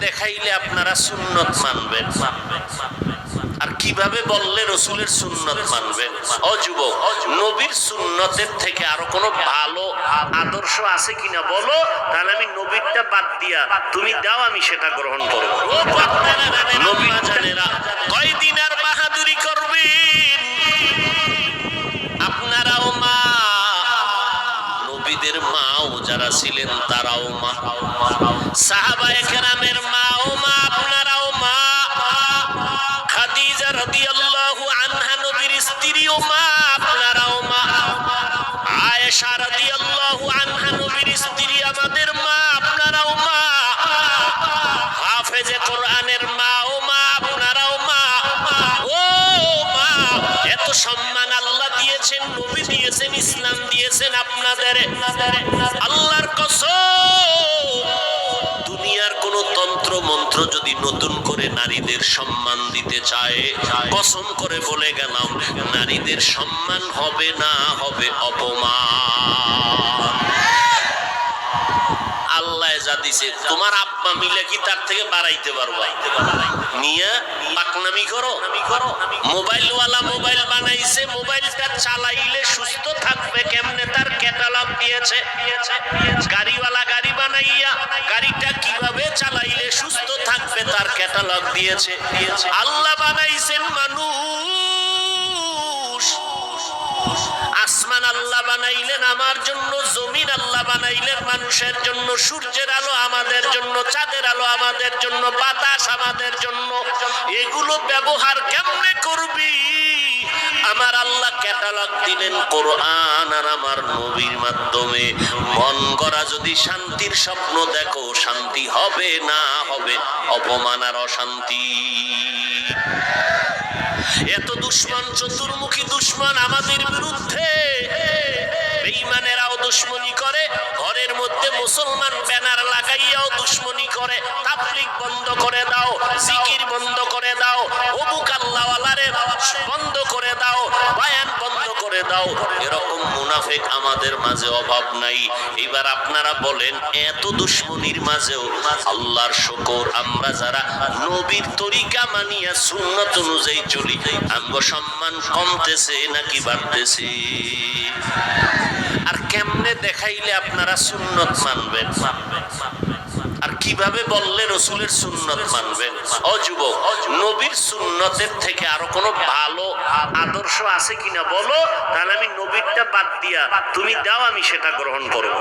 দেখাইলে আপনারা সুন্নত মানবেন? আর কিভাবে বললে রসুলের সুন্নত মানবেন? ও যুবক, নবীর সুন্নতের থেকে আরো কোনো ভালো আদর্শ আছে কিনা বলো, তাহলে আমি নবীরটা বাদ দিয়া তুমি দাও, আমি সেটা গ্রহণ করব। নবীর জানেরা কয়দিন আর বাহাদুরি করবেন? আপনারাও মা, নবীদের মাও যারা ছিলেন তারাও মা, সাহাবায়ে কেরামের মাও মা, আপনারাও মা। খাদিজা রাদিয়াল্লাহু আনহা নবীর স্ত্রীও মা, আপনারাও মা। আয়েশা রাদিয়াল্লাহু আনহা নবীর স্ত্রী, আমাদের মা, আপনারাও মা। হাফেজে কোরআনের মাও মা, আপনারাও মা। ও মা, এত সম্মান আল্লাহ দিয়েছেন, নবী দিয়েছেন, ইসলাম দিয়েছেন আপনাদের। আল্লাহর কসম, দুনিয়ার কোন তন্ত্র মন্ত্র যদি নতুন করে নারীদের সম্মান দিতে চায়, কসম করে বলে গেলাম, নারীদের সম্মান হবে না, হবে অপমান। আল্লাহ যা দিছে, তোমার আব্বা মিলে কি তার থেকে বাড়াইতে পারবা? নিয়া পাকনামি করো। মোবাইলওয়ালা মোবাইল বানাইছে, মোবাইলটা চালাইলে সুস্থ থাকবে কেমনে তার ক্যাটালগ দিয়েছে। গাড়িওয়ালা গাড়ি বানাইয়া গাড়িটা কিভাবে চালাইলে সুস্থ থাকবে তার ক্যাটালগ দিয়েছে। আল্লাহ বানাইছেন মানুষ, আসমান আল্লাহ বানাইলেন আমার জন্য, জমিন আল্লাহ বানাইলেন মানুষের জন্য, সূর্যের আলো আমাদের জন্য, চাঁদের আলো আমাদের জন্য, বাতাস আমাদের জন্য। এগুলো ব্যবহার কেমনে করবি? আমার আল্লাহ ক্যাটালগ দিলেন কোরআন আর আমার নবীর মাধ্যমে। মন গড়া যদি শান্তির স্বপ্ন দেখো, শান্তি হবে না, হবে অপমান আর অশান্তি। এত দুশ্মন, চতুর্মুখী দুশ্মন আমাদের বিরুদ্ধে। বেঈমানেরাও দুশ্মনী করে, ঘরের মধ্যে মুসলমান ব্যানার লাগাইয়াও দুশ্মনী করে। তাবলীগ বন্ধ করে দাও, জিকির বন্ধ করে দাও, অমুক আল্লাহওয়ালারে বন্ধ করে দাও, বয়ান বন্ধ করে দাও। এরকম মুনাফিক আমাদের মাঝে অভাব নাই। এবার আপনারা বলেন, এত দুশ্মনীর মাঝেও আল্লাহর শুকর, আমরা যারা নবীর তরিকা মানিয়া সুন্নাত অনুযায়ী চলি, আমগো সম্মান কমতেছে নাকি বাড়তেছে? আর কেমনে দেখাইলে আপনারা সুন্নত মানবেন? আর কিভাবে বললে রসুলের সুন্নত মানবেন? ও যুবক, নবীর সুন্নতের থেকে আরো কোনো ভালো আদর্শ আছে কিনা বলো, তাহলে আমি নবীরটা বাদ দিয়া তুমি দাও, আমি সেটা গ্রহণ করব।